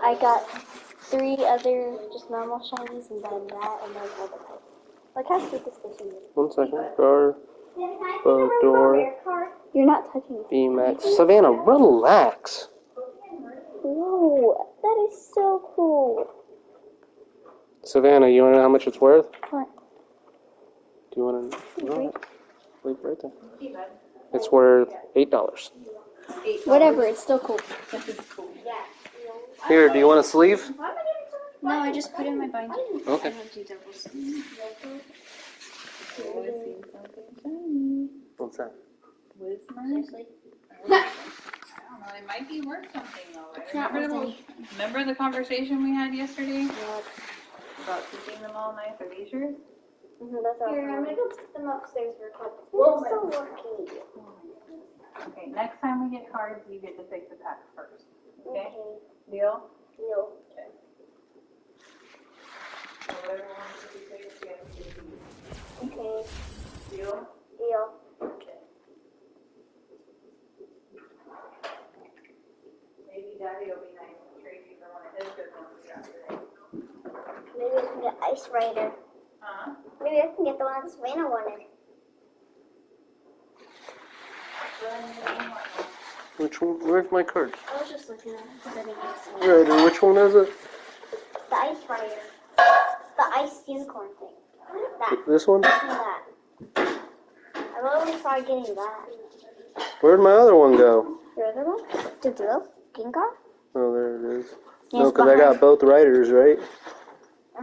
I got 3 other just normal shinies, and then that, and then other type. Like how cute this fishing is. 1 second. Gar, boat door. You're not touching it. VMAX. Savannah, relax. Whoa, that is so cool. Savannah, you want to know how much it's worth? What? Do you want to know? Leave right there. It's worth $8. Whatever, it's still cool. Here, do you want a sleeve? No, I just put it in my binder. Okay. What's that? Seriously? I don't know, it might be worth something though. Remember the conversation we had yesterday? Yeah. About keeping them all nice? Are these yours? That's all. Here, I'm gonna go put them upstairs for a couple. Whoa, so lucky. Okay, next time we get cards, you get to pick the pack first. Okay? Deal? Deal. Okay. So whatever ones that you pick, you have to get these. Okay. Deal? Deal. Okay. Maybe Daddy will be nice and trade you for one of his good ones we got today. Maybe I can get Ice Rider. Huh? Maybe I can get the one that Savannah wanted. Which one? Where's my card? I was just looking at it because I didn't get it. Right, which one is it? The Ice Rider. The Ice Unicorn thing. That. This one? That. I've always tried getting that. Where'd my other one go? Your other one? The Duo? Gengar? Oh, there it is. Yes, No, because I got both riders, right?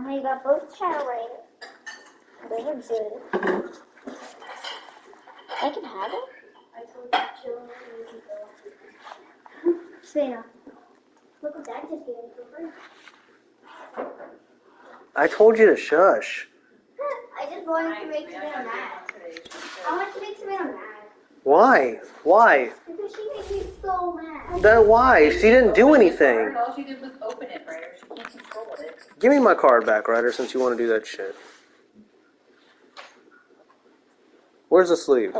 You got both Shadow Raiders. Those are good. I can have it? I told you to chill and you can go. Savannah. Look what Dad just gave me for free. I told you to shush. I just wanted to make Savannah mad. I wanted to make Savannah mad. Why? Why? Because she made me so mad. That why? She didn't do anything. All she did was open it, right? She can't control it. Give me my card back, Ryder, since you want to do that shit. Where's the sleeve?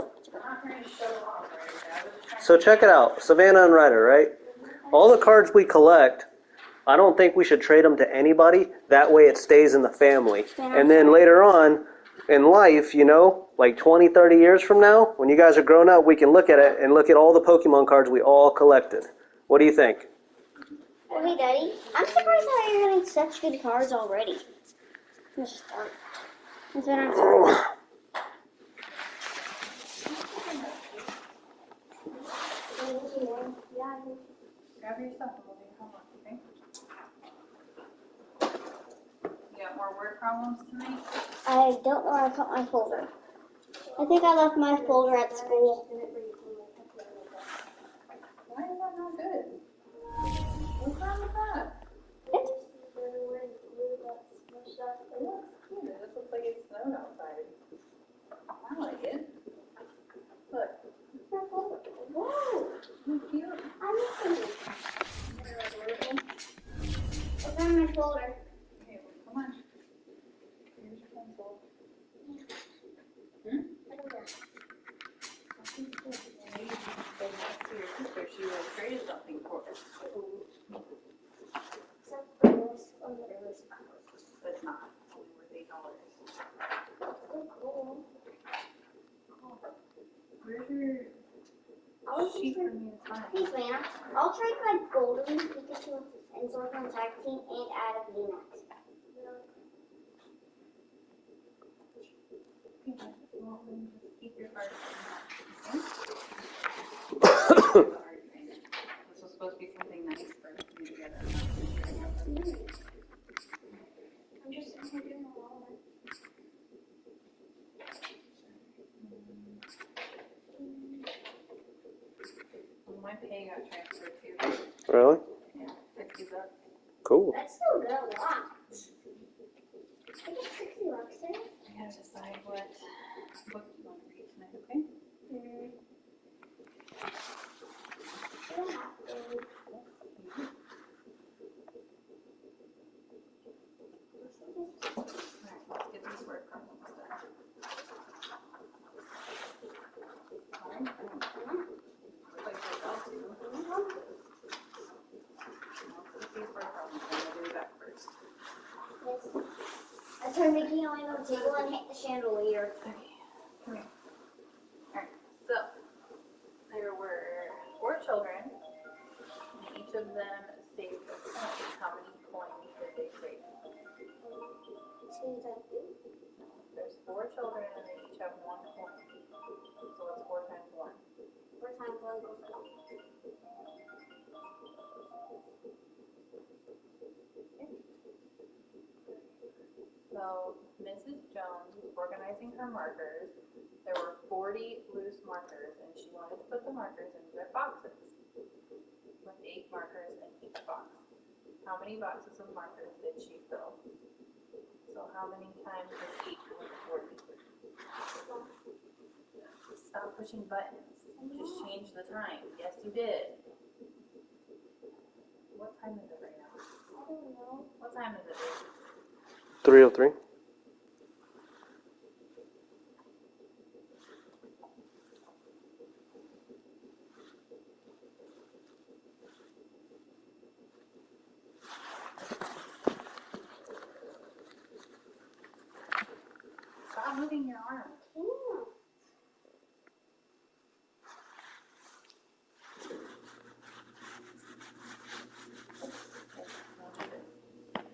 So check it out. Savannah and Ryder, right? All the cards we collect, I don't think we should trade them to anybody. That way it stays in the family. And then later on in life, you know, like 20, 30 years from now, when you guys are grown up, we can look at it and look at all the Pokemon cards we all collected. What do you think? Okay, Daddy. I'm surprised how you're getting such good cards already. Let's start. That's what I'm sorry. Grab your stuff and we'll do homework, okay? You got more word problems tonight? I don't know where I put my folder. I think I left my folder at school. Why is that not good? What's wrong with that? It looks cute. It just looks like it snowed outside. I like it. Look. Whoa! So cute. I missed it. What's on my folder? Okay, well, come on. Here's your pencil. Hmm? Maybe you should go next to your sister. She would have traded something for us. Except for this one that it was But it's not. It's only worth $8. so cool. Where's your sheet for me to sign? Hey, Savannah. I'll trade my golden Pikachu and Zorkon tag team and add a VMAX. Keep your card. Okay? This was supposed to be something nice for us to do together. I'm just sitting here doing a lot of it. Well, my pay got transferred too. Really? Yeah, $50. Cool. That's still good a lot. I get 60 bucks there. I gotta decide what book you want to read tonight, okay? I don't have to. Alright, let's get these word problems done. Alright, looks like you're about to. Let's get these word problems turned Mickey on the table and hit the chandelier. Okay, come here. Alright, so there were 4 children, and each of them saved a coin. How many coins did they save? There's 4 children and they each have 1 coin. So what's 4 times 1? 4 times 1 equals 4. So Mrs. Jones was organizing her markers. There were 40 loose markers, and she wanted to put the markers into their boxes with 8 markers in each box. How many boxes of markers did she fill? So how many times was 8 equal to 40? Stop pushing buttons. Just change the time. Yes, you did. What time is it right now? I don't know. What time is it, baby? 3:03. Stop moving your arm.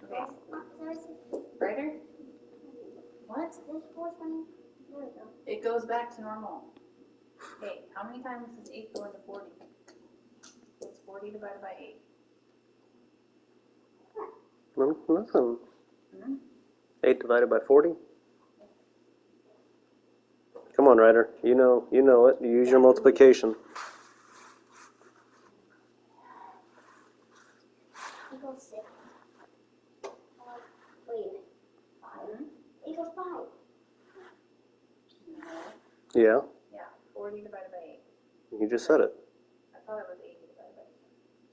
Okay. Brighter? What? It goes back to normal. Okay, how many times does 8 go into 40? What's 40 divided by 8? Nothing. Hmm? 8 divided by 40? Come on, Ryder. You know it. You use your multiplication. Equals 6. Wait a minute. 5 equals 5. Yeah, Yeah, 40 divided by 8. you just said it. I thought it was 80 divided by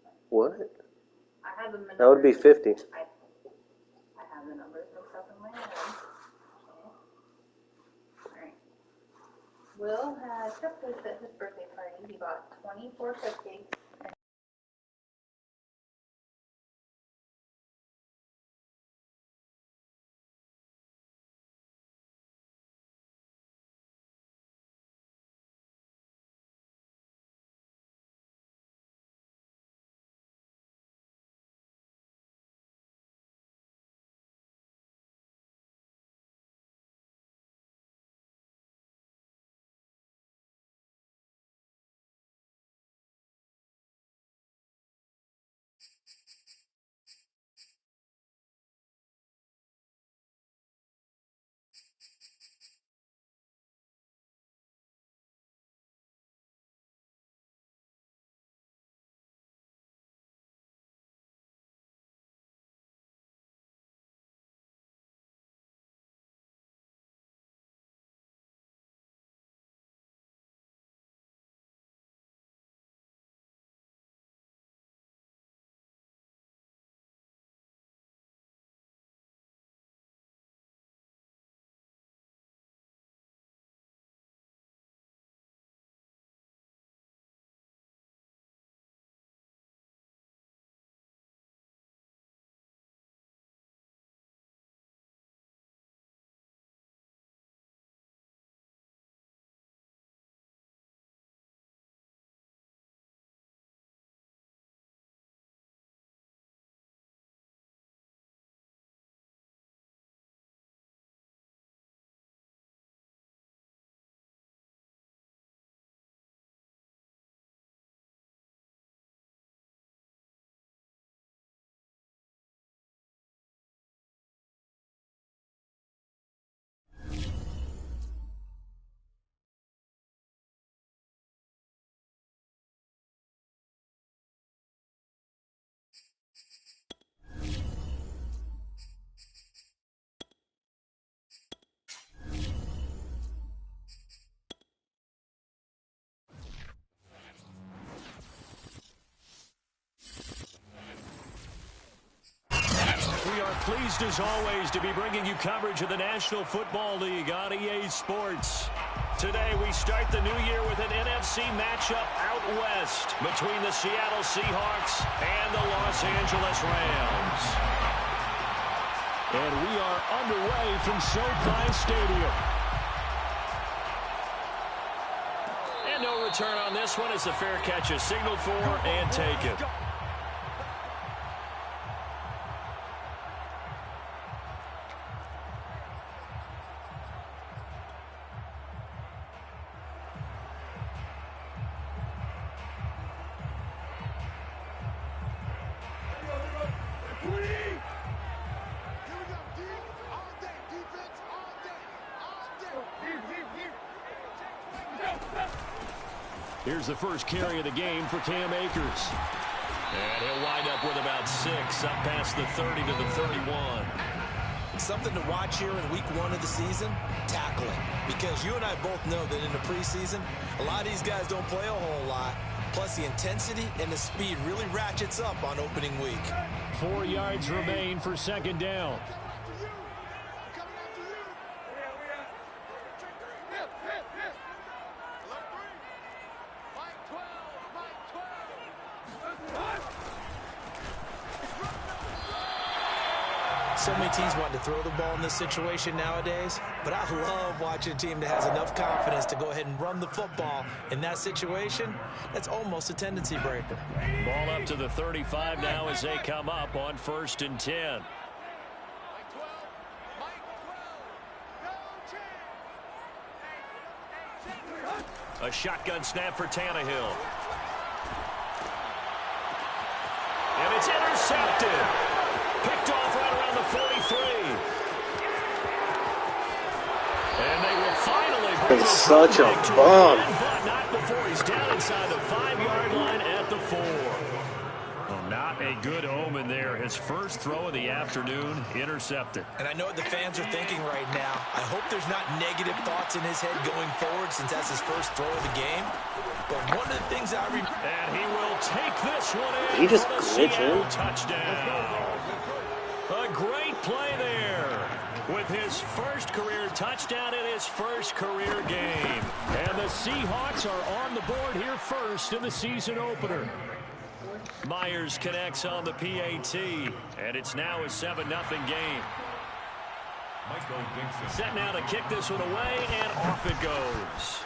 8. What? I had the numbers. That would be 50. I have the numbers mixed up in my head. Okay. Alright. Will had cupcakes at his birthday party. He bought 24 cupcakes. We are pleased, as always, to be bringing you coverage of the National Football League on EA Sports. Today, we start the new year with an NFC matchup out west between the Seattle Seahawks and the Los Angeles Rams. And we are underway from SoFi Stadium. And no return on this one as the fair catch is signaled for and taken. Here's the first carry of the game for Cam Akers. And he'll wind up with about 6, up past the 30 to the 31. Something to watch here in week 1 of the season, tackling. Because you and I both know that in the preseason, a lot of these guys don't play a whole lot. Plus, the intensity and the speed really ratchets up on opening week. 4 yards remain for second down. So many teams want to throw the ball in this situation nowadays, but I love watching a team that has enough confidence to go ahead and run the football. In that situation, that's almost a tendency breaker. Ball up to the 35 now as they come up on 1st and 10. A shotgun snap for Tannehill. And it's intercepted. Picked off right around the 43. And they will finally bring It's such a bomb. But not before he's down inside the 5-yard line at the 4. Well, not a good omen there. His first throw of the afternoon intercepted. And I know what the fans are thinking right now. I hope there's not negative thoughts in his head going forward since that's his first throw of the game. But one of the things I remember... And he will take this one in. He just for the glitched Seattle in. touchdown. A great play there with his first career touchdown in his first career game. And the Seahawks are on the board here first in the season opener. Myers connects on the PAT, and it's now a 7-0 game. Set now to kick this one away, and off it goes.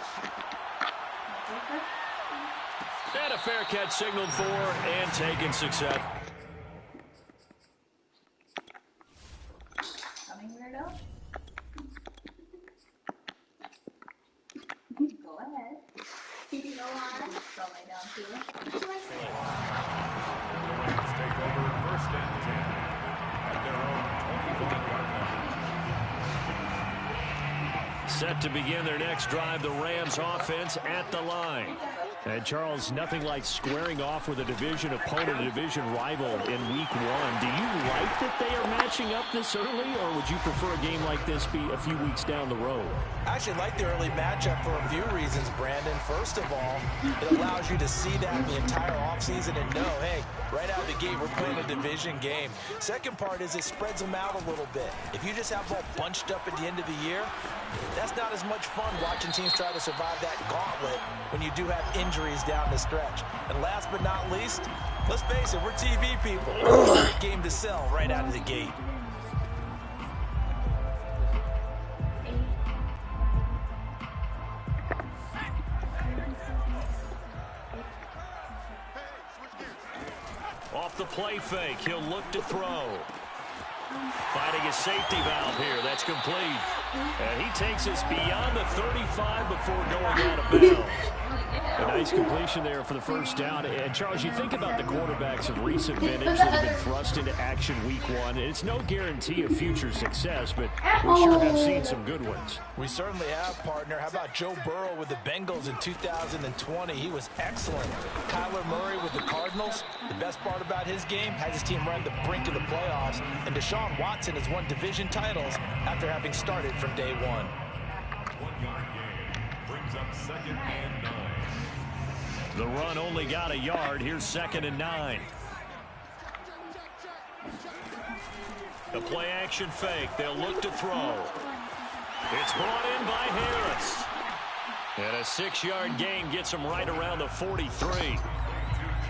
And a fair catch signaled for and taken success. Coming, weirdo. Go ahead. Go on. Go lay down too. Take over 1st and 10 at their own 25-yard line. Set to begin their next drive, the Rams offense at the line. And Charles, nothing like squaring off with a division opponent, a division rival in week 1. Do you like that they are matching up this early, or would you prefer a game like this be a few weeks down the road? I actually like the early matchup for a few reasons, Brandon. First of all, it allows you to see that the entire offseason and know, hey, right out of the gate, we're playing a division game. Second part is it spreads them out a little bit. If you just have them all bunched up at the end of the year, that's not as much fun watching teams try to survive that gauntlet when you do have injuries down the stretch. And last but not least, let's face it, we're TV people. It's a great game to sell right out of the gate. Off the play fake, he'll look to throw. Finding a safety valve here, that's complete. And he takes us beyond the 35 before going out of bounds. A nice completion there for the first down. And Charles, you think about the quarterbacks of recent vintage that have been thrust into action week 1. It's no guarantee of future success, but we sure have seen some good ones. We certainly have, partner. How about Joe Burrow with the Bengals in 2020? He was excellent. Kyler Murray with the Cardinals. The best part about his game, has his team right on the brink of the playoffs. And Deshaun Watson has won division titles after having started from day 1. 1-yard gain brings up 2nd and 9. The run only got a yard. Here's 2nd and 9. The play action fake. They'll look to throw. It's brought in by Harris. And a 6-yard gain gets him right around the 43.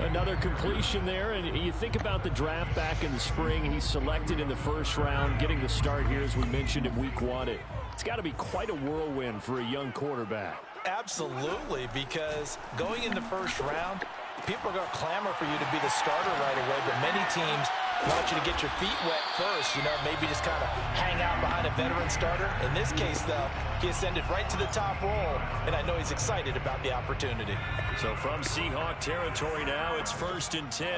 Another completion there, and you think about the draft back in the spring. He's selected in the first round, getting the start here, as we mentioned, in week 1. It's got to be quite a whirlwind for a young quarterback. Absolutely, because going in the first round, people are going to clamor for you to be the starter right away, but many teams want you to get your feet wet first, maybe just kind of hang out behind a veteran starter. In this case, though, he ascended right to the top role, and I know he's excited about the opportunity. So from Seahawk territory now, it's 1st and 10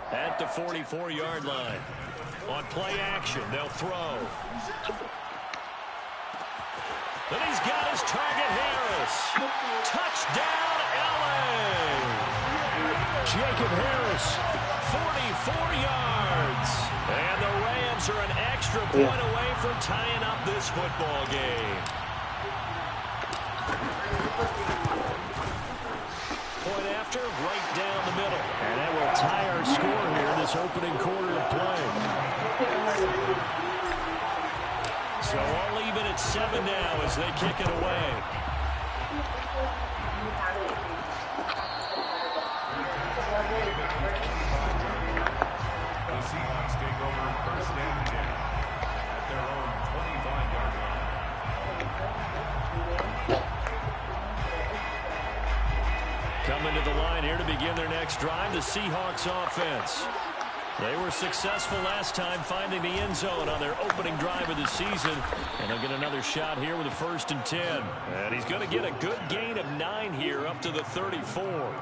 at the 44-yard line. On play action, they'll throw. And he's got his target, Harris. Touchdown, LA! Jacob Harris, 44 yards. And the Rams are an extra point away from tying up this football game. Point after, right down the middle. And that will tie our score here in this opening quarter of play. So all even at 7 now as they kick it away. The Seahawks take over 1st and 10 at their own 25-yard line. Coming to the line here to begin their next drive, the Seahawks offense. They were successful last time finding the end zone on their opening drive of the season. And they'll get another shot here with a 1st and 10. And he's going to get a good gain of 9 here up to the 34.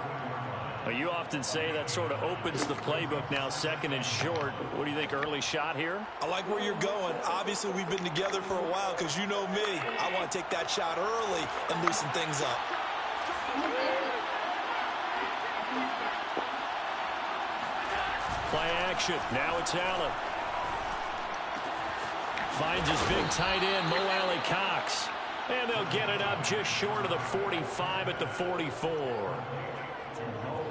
Well, you often say that sort of opens the playbook now, 2nd and short. What do you think, early shot here? I like where you're going. Obviously, we've been together for a while because you know me. I want to take that shot early and loosen things up. Play action. Now it's Allen. Finds his big tight end, Mo Alley Cox. And they'll get it up just short of the 45 at the 44.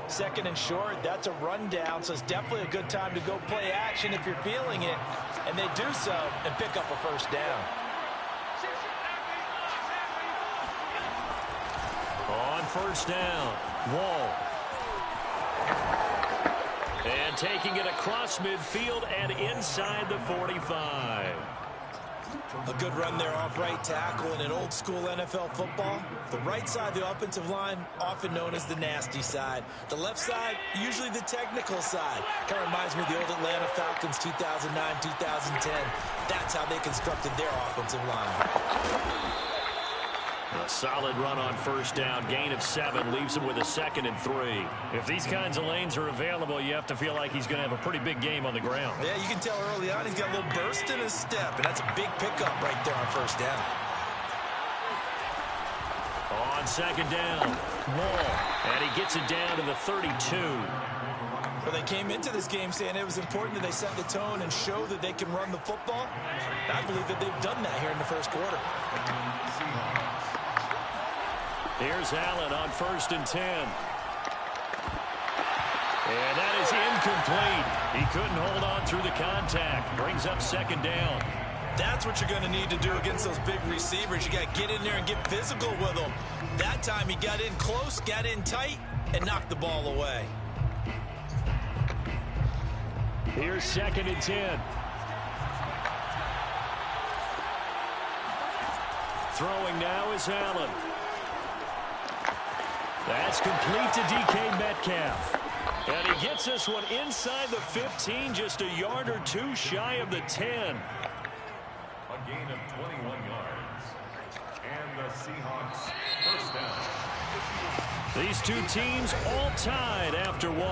2nd and short, that's a rundown, so it's definitely a good time to go play action if you're feeling it. And they do so and pick up a 1st down. On 1st down, Wall. And taking it across midfield and inside the 45. A good run there off right tackle in an old school NFL football. The right side of the offensive line, often known as the nasty side. The left side, usually the technical side. Kind of reminds me of the old Atlanta Falcons 2009, 2010. That's how they constructed their offensive line. A solid run on 1st down. Gain of 7 leaves him with a 2nd and 3. If these kinds of lanes are available, you have to feel like he's going to have a pretty big game on the ground. Yeah, you can tell early on he's got a little burst in his step, and that's a big pickup right there on 1st down. On 2nd down, Wall. And he gets it down to the 32. Well, they came into this game saying it was important that they set the tone and show that they can run the football. I believe that they've done that here in the 1st quarter. Here's Allen on 1st and 10. And that is incomplete. He couldn't hold on through the contact. Brings up 2nd down. That's what you're going to need to do against those big receivers. You got to get in there and get physical with them. That time he got in close, got in tight, and knocked the ball away. Here's 2nd and 10. Throwing now is Allen. That's complete to DK Metcalf. And he gets this one inside the 15, just a yard or 2 shy of the 10. A gain of 21 yards. And the Seahawks 1st down. These two teams all tied after 1. 7-7.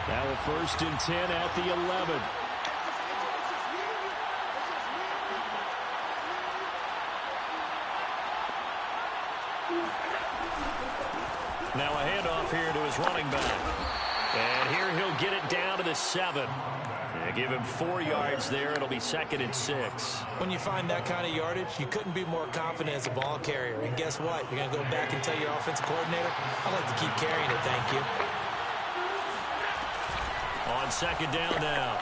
Now a 1st and 10 at the 11. Now a handoff here to his running back. And here he'll get it down to the 7. And give him 4 yards there. It'll be 2nd and 6. When you find that kind of yardage, you couldn't be more confident as a ball carrier. And guess what? You're going to go back and tell your offensive coordinator, I'd like to keep carrying it, thank you. On 2nd down now,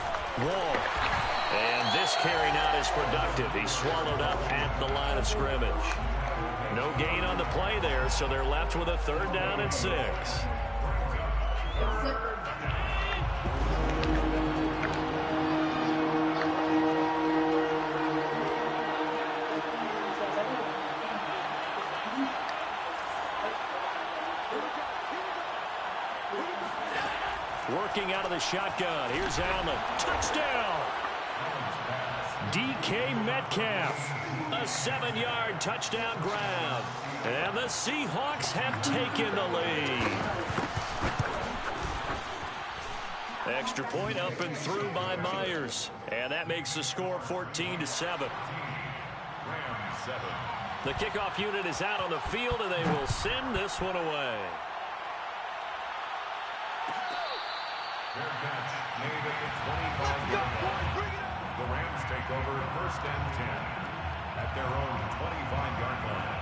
Wall. And this carry not as productive. He's swallowed up at the line of scrimmage. No gain on the play there, so they're left with a 3rd down and 6. Working out of the shotgun. Here's Allen. Touchdown! DK Metcalf. A 7-yard touchdown grab. And the Seahawks have taken the lead. Extra point up and through by Myers. And that makes the score 14-7. The kickoff unit is out on the field, and they will send this one away. Fair catch made at the 25-yard line. The Rams take over 1st and 10 at their own 25-yard line.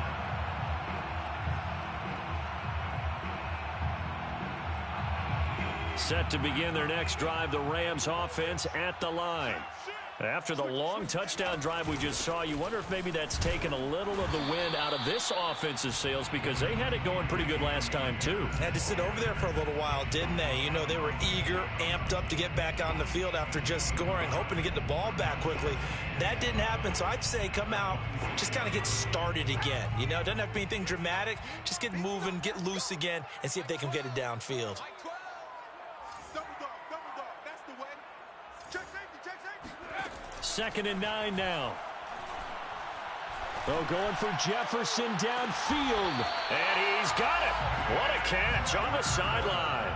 Set to begin their next drive, the Rams offense at the line. After the long touchdown drive we just saw, you wonder if maybe that's taken a little of the wind out of this offense's sails, because they had it going pretty good last time too. Had to sit over there for a little while, didn't they? You know, they were eager, amped up to get back on the field after just scoring, hoping to get the ball back quickly. That didn't happen, so I'd say come out, just kind of get started again. You know, it doesn't have to be anything dramatic. Just get moving, get loose again, and see if they can get it downfield. Second and 9 now. Oh, going for Jefferson downfield. And he's got it. What a catch on the sideline.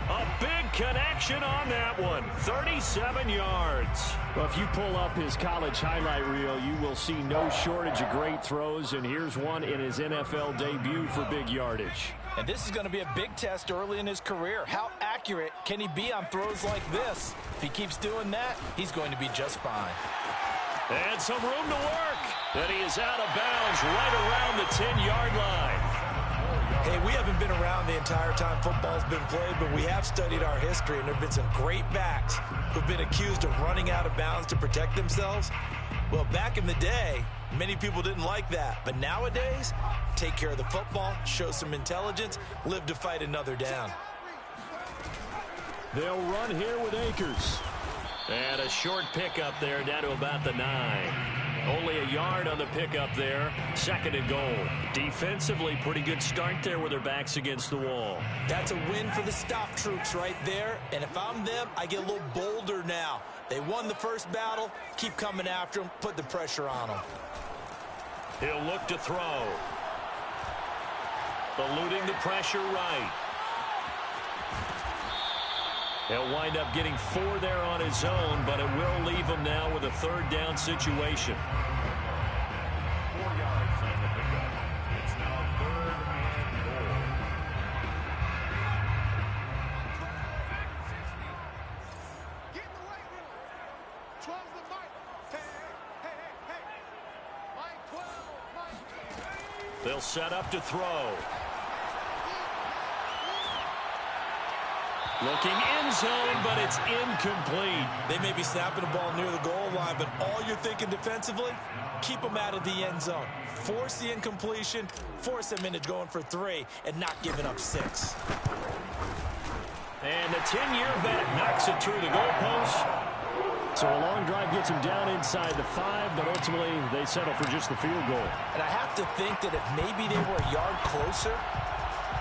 A big connection on that one. 37 yards. Well, if you pull up his college highlight reel, you will see no shortage of great throws. And here's one in his NFL debut for big yardage. And this is going to be a big test early in his career. How accurate can he be on throws like this? If he keeps doing that, he's going to be just fine. And some room to work. And he is out of bounds right around the 10-yard line. Hey, we haven't been around the entire time football's been played, but we have studied our history, and there have been some great backs who've been accused of running out of bounds to protect themselves. Well, back in the day, many people didn't like that. But nowadays, take care of the football, show some intelligence, live to fight another down. They'll run here with Akers. And a short pickup there down to about the 9. Only a yard on the pickup there. 2nd and goal. Defensively, pretty good start there with their backs against the wall. That's a win for the stop troops right there. And if I'm them, I get a little bolder now. They won the first battle. Keep coming after them. Put the pressure on them. He'll look to throw. Eluding the pressure right. He'll wind up getting 4 there on his own, but it will leave him now with a 3rd down situation. 4 yards on the pickup. It's now 3rd and goal. Get in the weight room. 12's the mic. Hey. Mike 12. They'll set up to throw. Looking end zone, but it's incomplete. They may be snapping the ball near the goal line, but all you're thinking defensively, keep them out of the end zone. Force the incompletion, force them into going for 3, and not giving up 6. And the 10-year vet knocks it through the goalpost. So a long drive gets them down inside the 5, but ultimately they settle for just the field goal. And I have to think that if maybe they were a yard closer,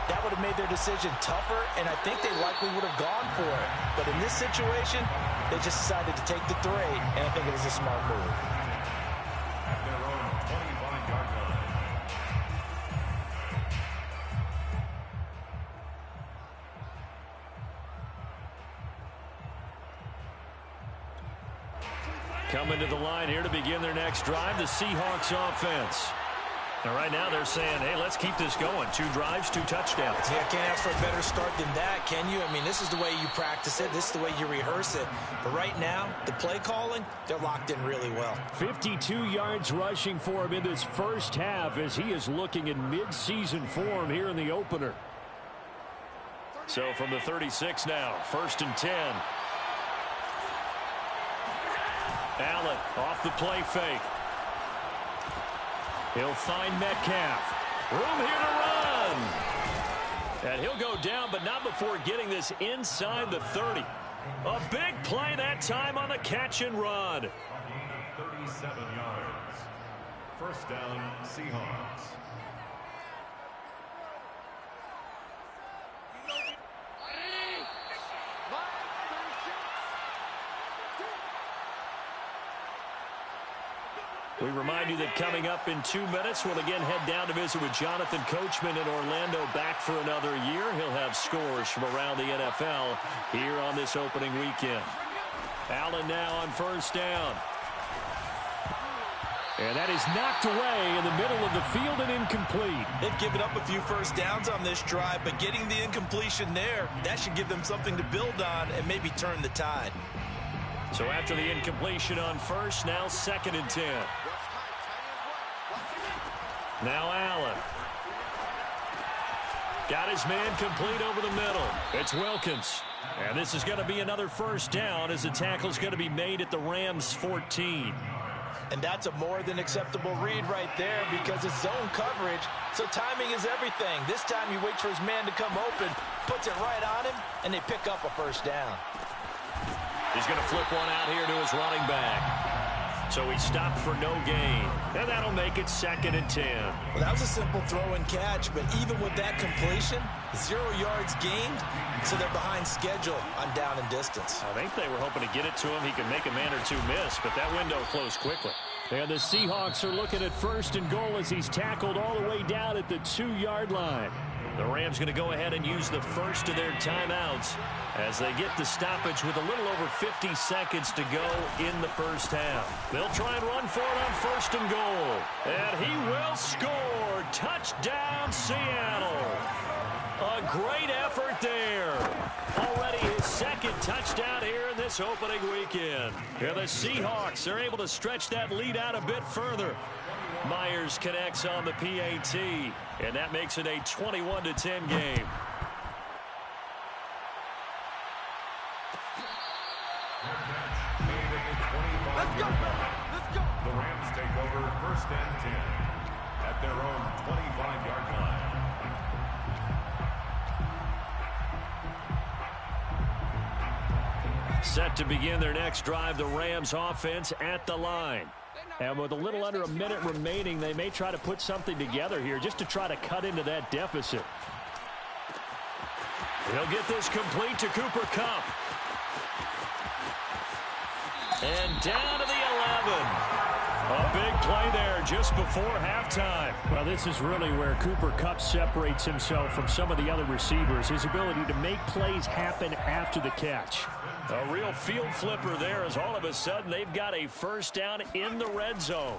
that would have made their decision tougher, and I think they likely would have gone for it. But in this situation, they just decided to take the 3, and I think it was a smart move. At their own 25-yard line. Coming to the line here to begin their next drive, the Seahawks offense. And right now they're saying, hey, let's keep this going. 2 drives, 2 touchdowns. Yeah, can't ask for a better start than that, can you? I mean, this is the way you practice it. This is the way you rehearse it. But right now, the play calling, they're locked in really well. 52 yards rushing for him in this first half as he is looking in mid-season form here in the opener. So from the 36 now, 1st and 10. Allen off the play fake. He'll find Metcalf. Room here to run. And he'll go down, but not before getting this inside the 30. A big play that time on the catch and run. 37 yards. First down, Seahawks. We remind you that coming up in 2 minutes, we'll again head down to visit with Jonathan Coachman in Orlando, back for another year. He'll have scores from around the NFL here on this opening weekend. Allen now on first down. And that is knocked away in the middle of the field and incomplete. They've given up a few first downs on this drive, but getting the incompletion there, that should give them something to build on and maybe turn the tide. So after the incompletion on first, now 2nd and 10. Now Allen. Got his man complete over the middle. It's Wilkins. And this is going to be another first down as the tackle's going to be made at the Rams' 14. And that's a more than acceptable read right there because it's zone coverage, so timing is everything. This time he waits for his man to come open, puts it right on him, and they pick up a first down. He's going to flip one out here to his running back. So he stopped for no gain. And that'll make it 2nd and 10. Well, that was a simple throw and catch, but even with that completion, 0 yards gained, so they're behind schedule on down and distance. I think they were hoping to get it to him. He could make a man or two miss, but that window closed quickly. And the Seahawks are looking at 1st and goal as he's tackled all the way down at the 2-yard line. The Rams going to go ahead and use the first of their timeouts as they get the stoppage with a little over 50 seconds to go in the first half. They'll try and run for it on 1st and goal. And he will score. Touchdown, Seattle. A great effort there. Already his 2nd touchdown here in this opening weekend. And the Seahawks are able to stretch that lead out a bit further. Myers connects on the PAT, and that makes it a 21-10 game. Let's go! Let's go! The Rams take over 1st and 10 at their own 25-yard line. Set to begin their next drive, the Rams offense at the line. And with a little under a minute remaining, they may try to put something together here just to try to cut into that deficit. He'll get this complete to Cooper Kupp. And down to the 11. A big play there just before halftime. Well, this is really where Cooper Kupp separates himself from some of the other receivers. His ability to make plays happen after the catch. A real field flipper there as all of a sudden they've got a first down in the red zone.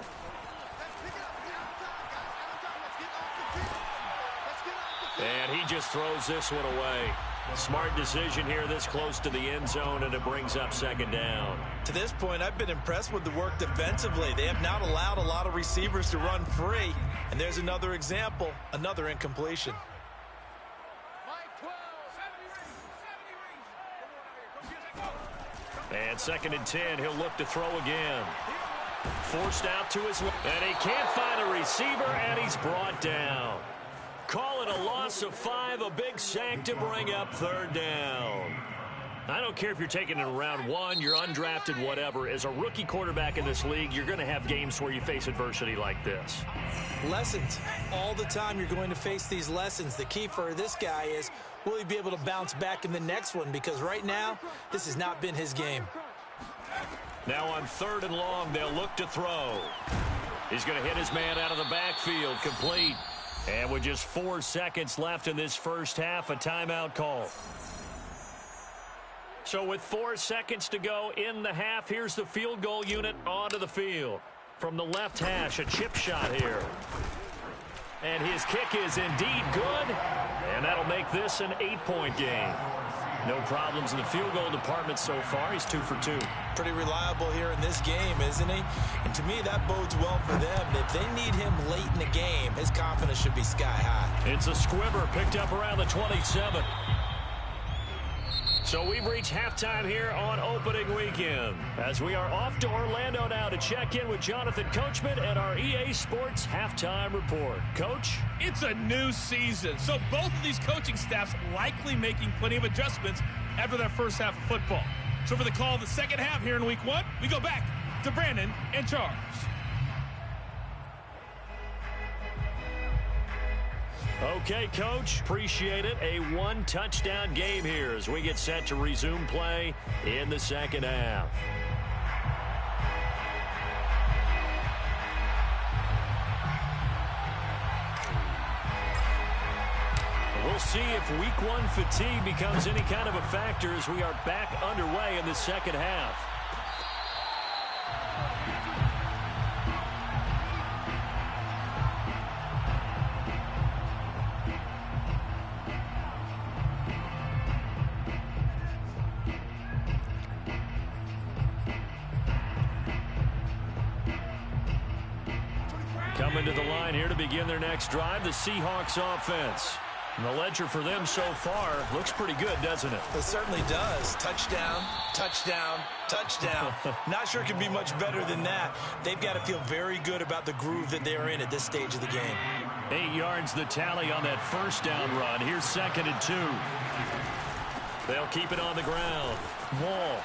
And he just throws this one away. Smart decision here this close to the end zone, and it brings up 2nd down. To this point, I've been impressed with the work defensively. They have not allowed a lot of receivers to run free. And there's another example, another incompletion. And 2nd and 10, he'll look to throw again. Forced out to his left, and he can't find a receiver, and he's brought down. Call it a loss of 5, a big sack to bring up 3rd down. I don't care if you're taking it in round 1, you're undrafted, whatever. As a rookie quarterback in this league, you're going to have games where you face adversity like this. Lessons. All the time you're going to face these lessons. The key for this guy is, will he be able to bounce back in the next one? Because right now, this has not been his game. Now on 3rd and long, they'll look to throw. He's going to hit his man out of the backfield, complete. And with just 4 seconds left in this first half, a timeout call. So with 4 seconds to go in the half, here's the field goal unit onto the field. From the left hash, a chip shot here. And his kick is indeed good. And that'll make this an 8-point game. No problems in the field goal department so far. He's 2 for 2. Pretty reliable here in this game, isn't he? And to me, that bodes well for them. If they need him late in the game, his confidence should be sky high. It's a squibber picked up around the 27. So we've reached halftime here on opening weekend as we are off to Orlando now to check in with Jonathan Coachman and our EA Sports halftime report. Coach? It's a new season, so both of these coaching staffs likely making plenty of adjustments after that first half of football. So for the call of the second half here in week one, we go back to Brandon and Charles. Okay, Coach. Appreciate it. A one-touchdown game here as we get set to resume play in the second half. We'll see if week one fatigue becomes any kind of a factor as we are back underway in the second half. Coming to the line here to begin their next drive, the Seahawks offense. And the ledger for them so far looks pretty good, doesn't it? It certainly does. Touchdown, touchdown, touchdown. Not sure it can be much better than that. They've got to feel very good about the groove that they're in at this stage of the game. 8 yards the tally on that first down run. Here's 2nd and 2. They'll keep it on the ground. Wall.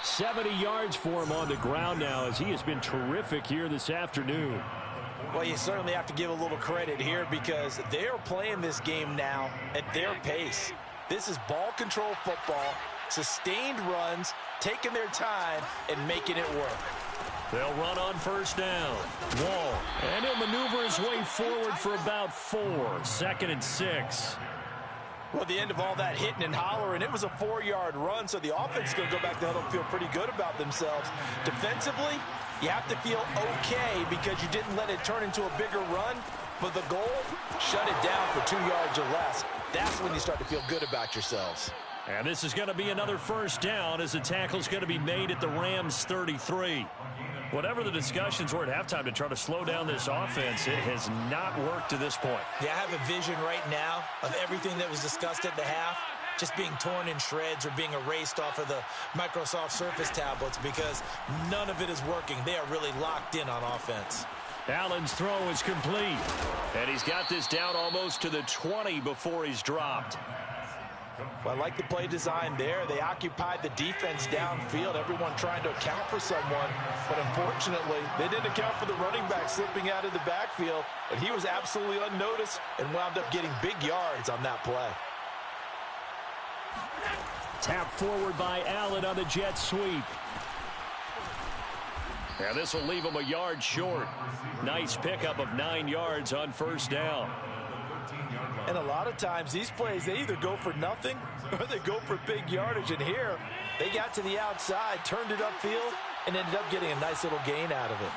70 yards for him on the ground now as he has been terrific here this afternoon. Well, you certainly have to give a little credit here because they are playing this game now at their pace. This is ball control football, sustained runs, taking their time, and making it work. They'll run on first down. Wall. And he'll maneuver his way forward for about 4. 2nd and 6. Well, at the end of all that hitting and hollering, it was a 4-yard run, so the offense is going to go back to huddle and feel pretty good about themselves. Defensively, you have to feel okay because you didn't let it turn into a bigger run, but the goal, shut it down for 2 yards or less. That's when you start to feel good about yourselves. And this is going to be another first down as the tackle is going to be made at the Rams' 33. Whatever the discussions were at halftime to try to slow down this offense, it has not worked to this point. Yeah, I have a vision right now of everything that was discussed at the half just being torn in shreds or being erased off of the Microsoft Surface tablets because none of it is working. They are really locked in on offense. Allen's throw is complete. And he's got this down almost to the 20 before he's dropped. Well, I like the play design there. They occupied the defense downfield, everyone trying to account for someone. But unfortunately, they didn't account for the running back slipping out of the backfield. And he was absolutely unnoticed and wound up getting big yards on that play. Tap forward by Allen on the jet sweep. And this will leave him a yard short. Nice pickup of 9 yards on first down. And a lot of times these plays, they either go for nothing or they go for big yardage. And here, they got to the outside, turned it upfield, and ended up getting a nice little gain out of it.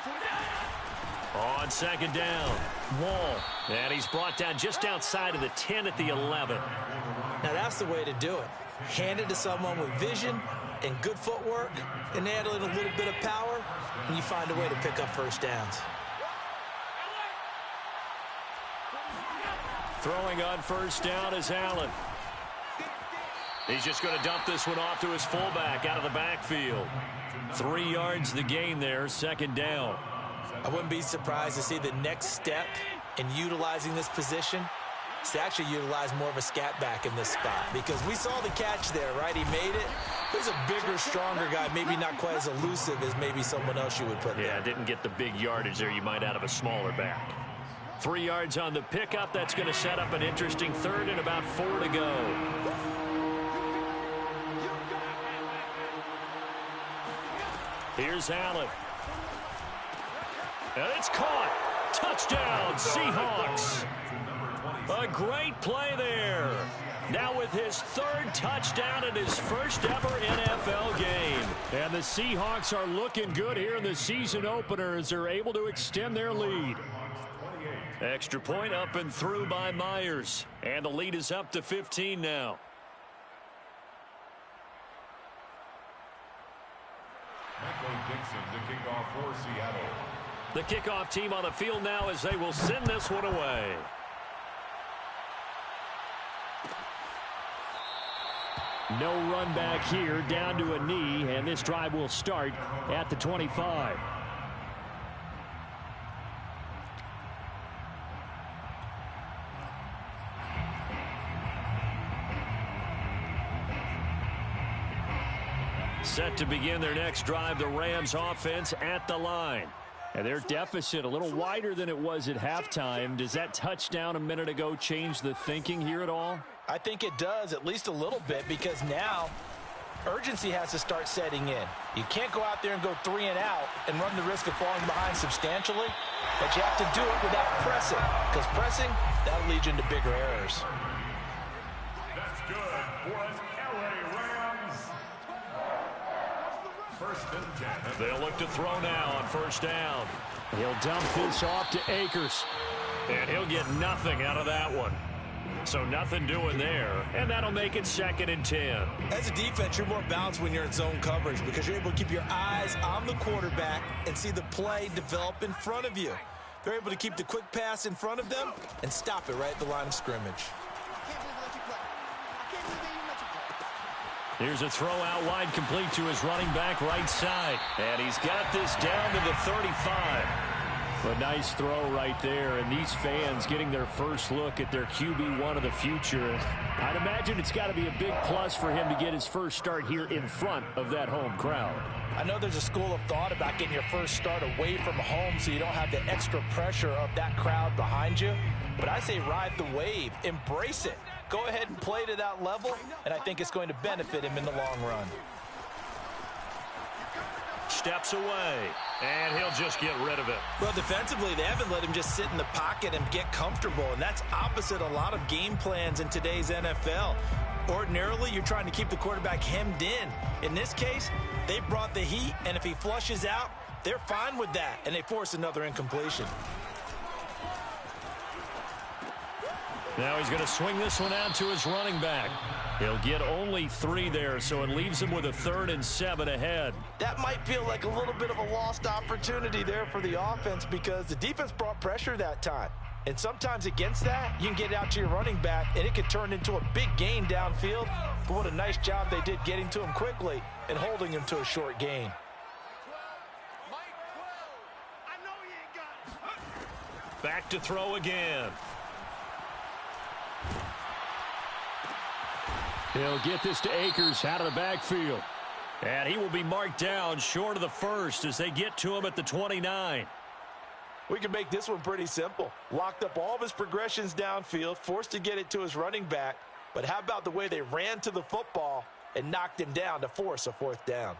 On second down, Wall. And he's brought down just outside of the 10 at the 11. Now that's the way to do it. Hand it to someone with vision and good footwork and add in a little bit of power, and you find a way to pick up first downs. Throwing on first down is Allen. He's just going to dump this one off to his fullback out of the backfield. 3 yards the gain there, second down. I wouldn't be surprised to see the next step in utilizing this position is to actually utilize more of a scat back in this spot because we saw the catch there, right? He made it. He's a bigger, stronger guy, maybe not quite as elusive as maybe someone else you would put there. Yeah, didn't get the big yardage there you might out of a smaller back. 3 yards on the pickup. That's going to set up an interesting third and about 4 to go. Here's Allen. And it's caught. Touchdown, Seahawks. A great play there. Now with his 3rd touchdown in his first ever NFL game. And the Seahawks are looking good here in the season opener as they're able to extend their lead. Extra point up and through by Myers. And the lead is up to 15 now. Michael Dixon to kick off for Seattle. The kickoff team on the field now as they will send this one away. No run back here, down to a knee, and this drive will start at the 25. Set to begin their next drive, the Rams offense at the line. And their deficit a little wider than it was at halftime. Does that touchdown a minute ago change the thinking here at all? I think it does, at least a little bit, because now urgency has to start setting in. You can't go out there and go 3 and out and run the risk of falling behind substantially, but you have to do it without pressing, because pressing, that'll lead you into bigger errors. That's good for an LA Rams. First and 10. They'll look to throw now on first down. He'll dump this off to Akers. And he'll get nothing out of that one. So nothing doing there, and that'll make it 2nd and 10. As a defense, you're more balanced when you're in zone coverage because you're able to keep your eyes on the quarterback and see the play develop in front of you. They're able to keep the quick pass in front of them and stop it right at the line of scrimmage. Here's a throw out wide, complete to his running back right side. And he's got this down to the 35. A nice throw right there, and these fans getting their first look at their QB1 of the future. I'd imagine it's got to be a big plus for him to get his first start here in front of that home crowd. I know there's a school of thought about getting your first start away from home so you don't have the extra pressure of that crowd behind you, but I say ride the wave, embrace it. Go ahead and play to that level, and I think it's going to benefit him in the long run. Steps away, and he'll just get rid of it. Well, defensively, they haven't let him just sit in the pocket and get comfortable, and that's opposite a lot of game plans in today's NFL. Ordinarily, you're trying to keep the quarterback hemmed in. In this case, they brought the heat, and if he flushes out, they're fine with that, and they force another incompletion. Now he's going to swing this one out to his running back. He'll get only 3 there, so it leaves him with a 3rd and 7 ahead. That might feel like a little bit of a lost opportunity there for the offense because the defense brought pressure that time. And sometimes against that, you can get out to your running back, and it could turn into a big gain downfield. But what a nice job they did getting to him quickly and holding him to a short gain. Back to throw again. He'll get this to Akers out of the backfield. And he will be marked down short of the first as they get to him at the 29. We can make this one pretty simple. Locked up all of his progressions downfield, forced to get it to his running back. But how about the way they ran to the football and knocked him down to force a 4th down?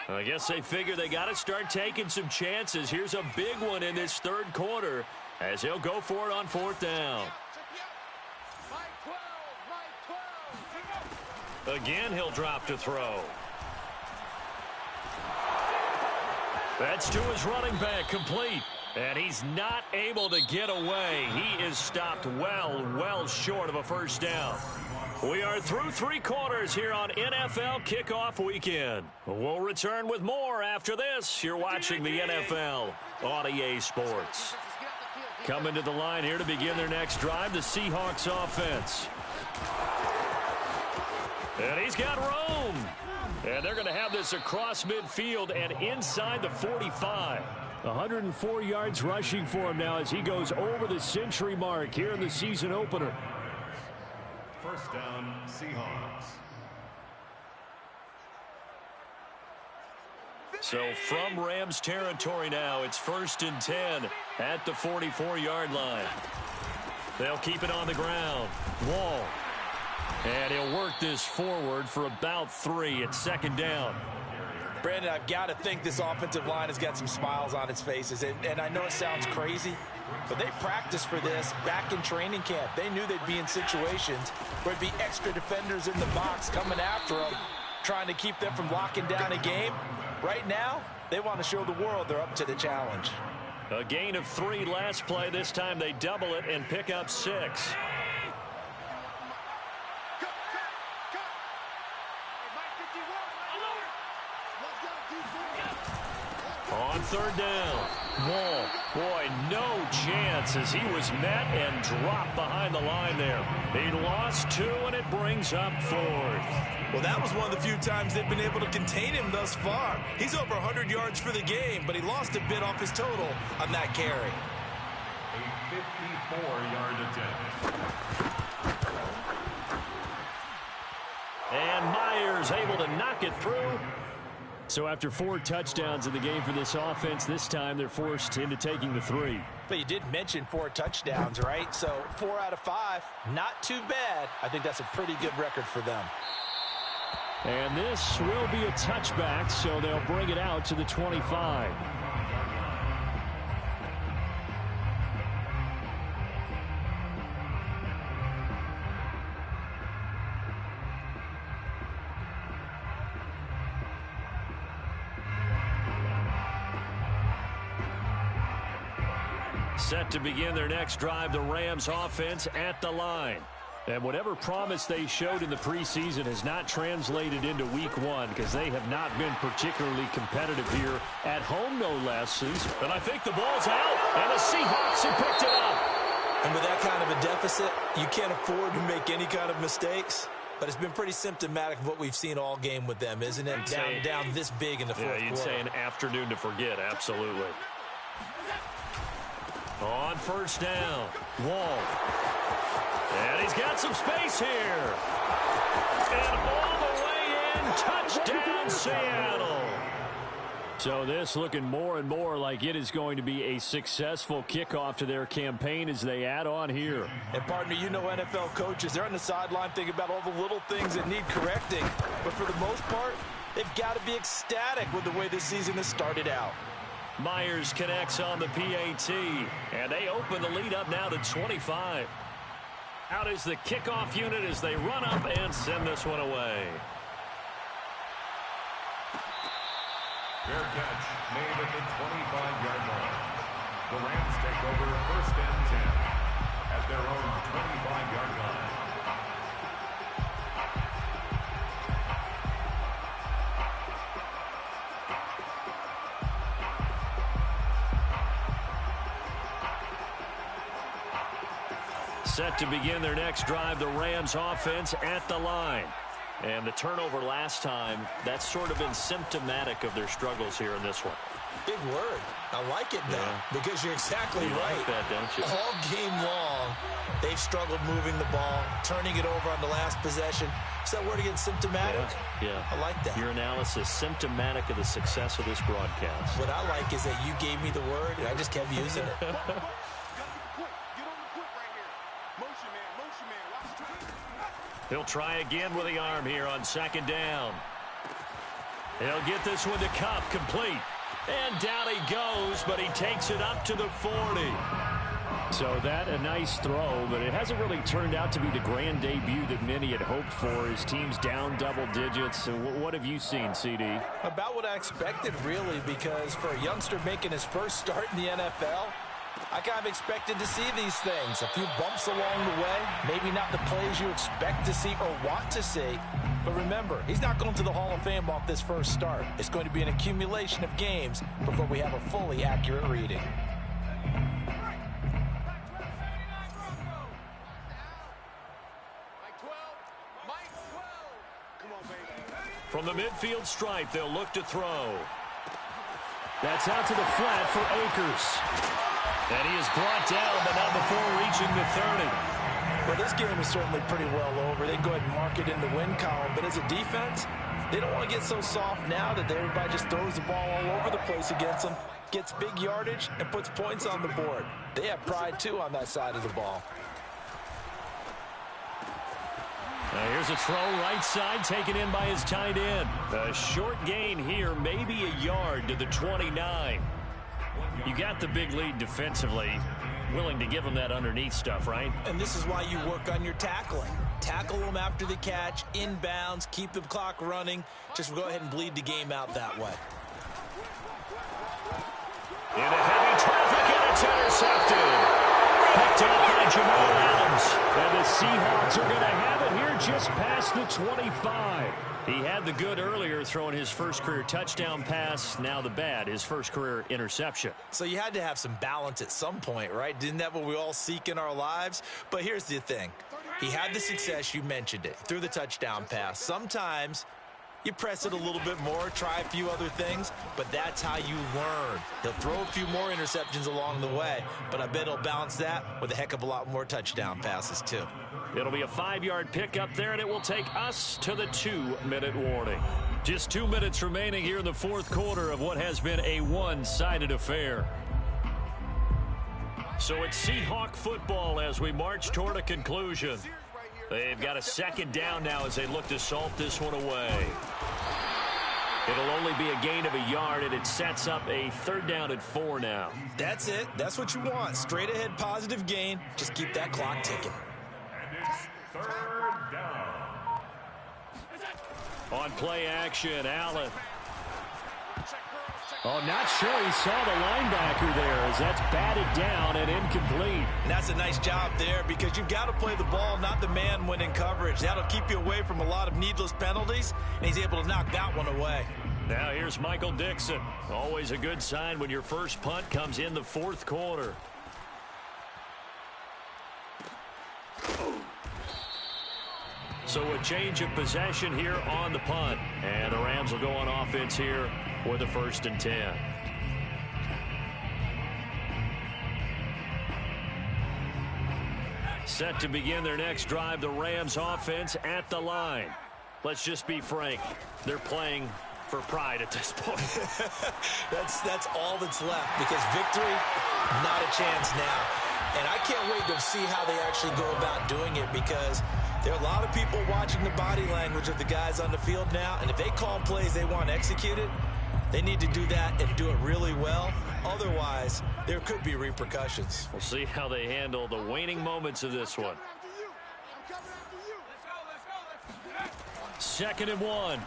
I guess they figure they got to start taking some chances. Here's a big one in this 3rd quarter as he'll go for it on 4th down. Again, he'll drop to throw. That's to his running back, complete. And he's not able to get away. He is stopped well short of a 1st down. We are through 3 quarters here on NFL Kickoff Weekend. We'll return with more after this. You're watching the NFL on EA Sports. Coming to the line here to begin their next drive, the Seahawks offense. And he's got room. And they're going to have this across midfield and inside the 45. 104 yards rushing for him now as he goes over the century mark here in the season opener. First down, Seahawks. So from Rams territory now, it's 1st and 10 at the 44-yard line. They'll keep it on the ground. Wall. And he'll work this forward for about 3 at 2nd down. Brandon, I've got to think this offensive line has got some smiles on its faces. And I know it sounds crazy, but they practiced for this back in training camp. They knew they'd be in situations where there'd be extra defenders in the box coming after them, trying to keep them from locking down a game. Right now, they want to show the world they're up to the challenge. A gain of 3 last play. This time they double it and pick up 6. On 3rd down. Wall, boy, no chance as he was met and dropped behind the line there. He lost 2, and it brings up 4th. Well, that was one of the few times they've been able to contain him thus far. He's over 100 yards for the game, but he lost a bit off his total on that carry. A 54-yard attempt. And Myers able to knock it through. So after 4 touchdowns in the game for this offense, this time they're forced into taking the 3. But you did mention 4 touchdowns, right? So 4 out of 5, not too bad. I think that's a pretty good record for them. And this will be a touchback, so they'll bring it out to the 25. Set to begin their next drive, the Rams offense at the line. And whatever promise they showed in the preseason has not translated into week 1 because they have not been particularly competitive here at home, no less. And I think the ball's out, and the Seahawks have picked it up. And with that kind of a deficit, you can't afford to make any kind of mistakes. But it's been pretty symptomatic of what we've seen all game with them, isn't it? Down this big in the fourth quarter. Yeah, you'd say an afternoon to forget, absolutely. On first down, Wall. And he's got some space here. And all the way in, touchdown Seattle. So this looking more and more like it is going to be a successful kickoff to their campaign as they add on here. And partner, you know NFL coaches, they're on the sideline thinking about all the little things that need correcting. But for the most part, they've got to be ecstatic with the way this season has started out. Myers connects on the PAT, and they open the lead up now to 25. Out is the kickoff unit as they run up and send this one away. Fair catch made at the 25-yard line. The Rams take over 1st and 10 at their own 25-yard line. Set to begin their next drive, the Rams offense at the line. And the turnover last time, that's sort of been symptomatic of their struggles here in this one. Big word. I like it, though, because you're exactly you right. Like that, don't you? All game long, they've struggled moving the ball, turning it over on the last possession. Is that word again, symptomatic? Yeah. I like that. Your analysis, symptomatic of the success of this broadcast. What I like is that you gave me the word, and I just kept using it. He'll try again with the arm here on 2nd down. He'll get this one to Cup, complete. And down he goes, but he takes it up to the 40. So that a nice throw, but it hasn't really turned out to be the grand debut that many had hoped for. His team's down double digits. So what have you seen, CD? About what I expected, really, because for a youngster making his first start in the NFL, I kind of expected to see these things. A few bumps along the way, maybe not the plays you expect to see or want to see. But remember, he's not going to the Hall of Fame off this first start. It's going to be an accumulation of games before we have a fully accurate reading. From the midfield stripe, they'll look to throw. That's out to the flat for Akers. And he is brought down, but not before reaching the 30. Well, this game is certainly pretty well over. They can go ahead and mark it in the win column. But as a defense, they don't want to get so soft now that everybody just throws the ball all over the place against them, gets big yardage, and puts points on the board. They have pride, too, on that side of the ball. Now here's a throw right side taken in by his tight end. A short gain here, maybe a yard to the 29. You got the big lead defensively. Willing to give them that underneath stuff, right? And this is why you work on your tackling. Tackle them after the catch, inbounds, keep the clock running. Just go ahead and bleed the game out that way. Into heavy traffic, and it's intercepted. picked up by Jamal Adams. And the Seahawks are going to have it here just past the 25. He had the good earlier, throwing his first career touchdown pass. Now the bad, his first career interception. So you had to have some balance at some point, right? Didn't that what we all seek in our lives? But here's the thing. He had the success, you mentioned it, through the touchdown pass. Sometimes you press it a little bit more, try a few other things, but that's how you learn. He'll throw a few more interceptions along the way, but I bet he'll balance that with a heck of a lot more touchdown passes, too. It'll be a 5-yard pickup there, and it will take us to the 2-minute warning. Just 2 minutes remaining here in the fourth quarter of what has been a one-sided affair. So it's Seahawk football as we march toward a conclusion. They've got a second down now as they look to salt this one away. It'll only be a gain of a yard, and it sets up a 3rd down and 4 now. That's it. That's what you want. Straight ahead positive gain. Just keep that clock ticking. And it's 3rd down. On play action, Allen. Oh, not sure he saw the linebacker there as that's batted down and incomplete. And that's a nice job there because you've got to play the ball, not the man when in coverage. That'll keep you away from a lot of needless penalties, and he's able to knock that one away. Now here's Michael Dixon. Always a good sign when your first punt comes in the fourth quarter. So a change of possession here on the punt. And the Rams will go on offense here with a 1st and 10. Set to begin their next drive, the Rams offense at the line. Let's just be frank. They're playing for pride at this point. That's all that's left because victory, not a chance now. And I can't wait to see how they actually go about doing it because there are a lot of people watching the body language of the guys on the field now, and if they call plays they want executed, they need to do that and do it really well. Otherwise, there could be repercussions. We'll see how they handle the waning moments of this one. 2nd and 1.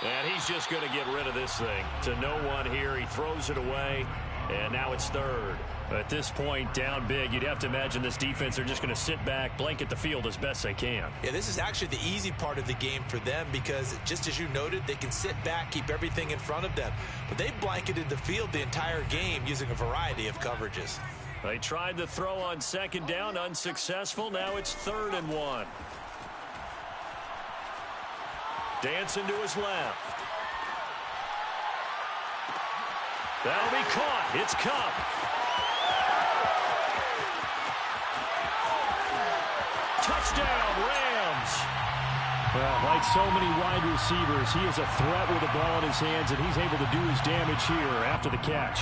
And he's just going to get rid of this thing. To no one here. He throws it away, and now it's 3rd. At this point, down big, you'd have to imagine this defense are just going to sit back, blanket the field as best they can. Yeah, this is actually the easy part of the game for them because, just as you noted, they can sit back, keep everything in front of them. But they've blanketed the field the entire game using a variety of coverages. They tried the throw on 2nd down, unsuccessful. Now it's 3rd and 1. Dancing to his left. That'll be caught. It's Cup. Touchdown, Rams. Well, like so many wide receivers, he is a threat with the ball in his hands, and he's able to do his damage here after the catch.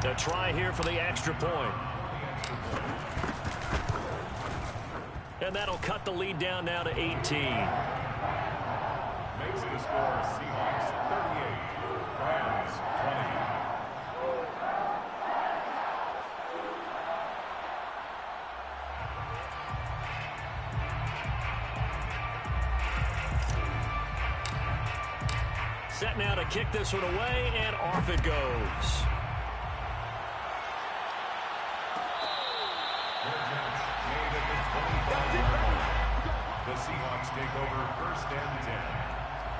A try here for the extra point. And that'll cut the lead down now to 18. Makes the score Seahawks 38, Rams 20. Set now to kick this one away, and off it goes. The Seahawks take over 1st and 10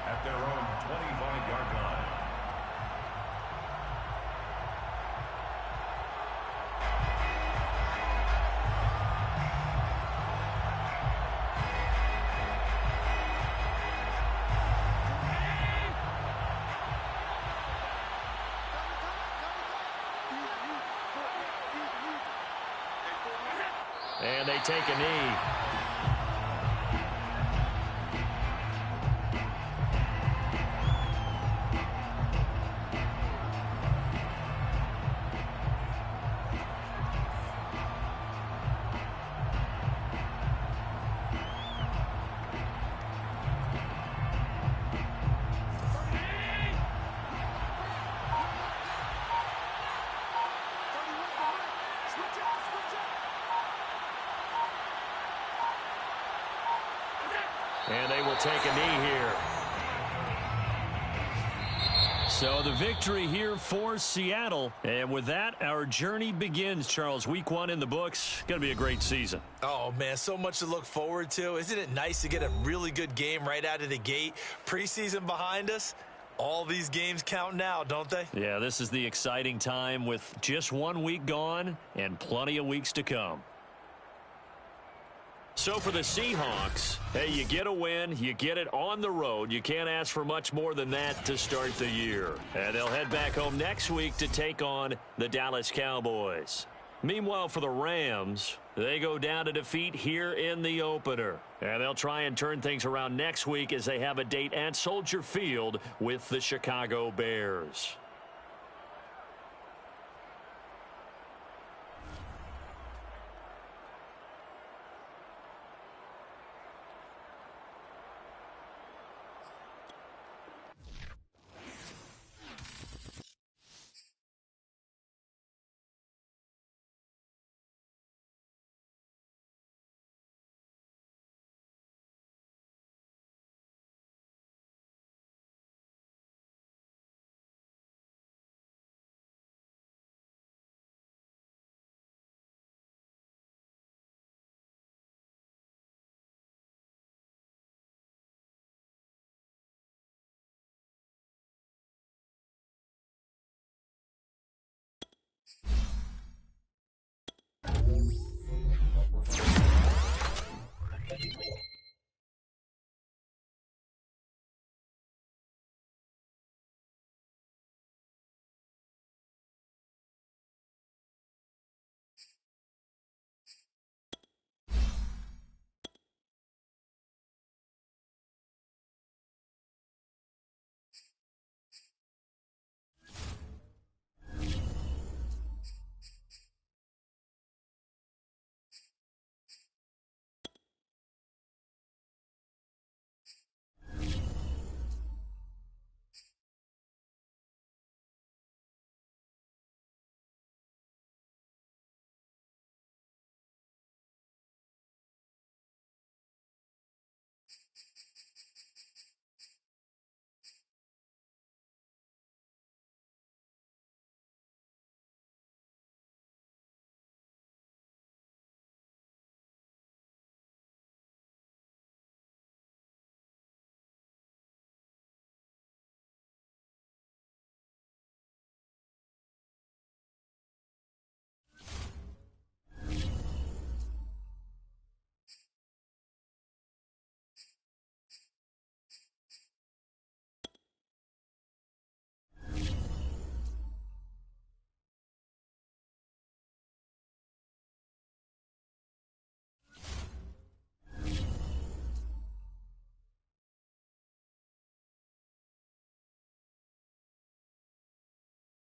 at their own 25-yard line. And they take a knee. And they will take a knee here. So the victory here for Seattle. And with that, our journey begins, Charles. Week 1 in the books. Going to be a great season. Oh, man, so much to look forward to. Isn't it nice to get a really good game right out of the gate? Preseason behind us. All these games count now, don't they? Yeah, this is the exciting time with just 1 week gone and plenty of weeks to come. So for the Seahawks, hey, you get a win, you get it on the road. You can't ask for much more than that to start the year. And they'll head back home next week to take on the Dallas Cowboys. Meanwhile, for the Rams, they go down to defeat here in the opener. And they'll try and turn things around next week as they have a date at Soldier Field with the Chicago Bears.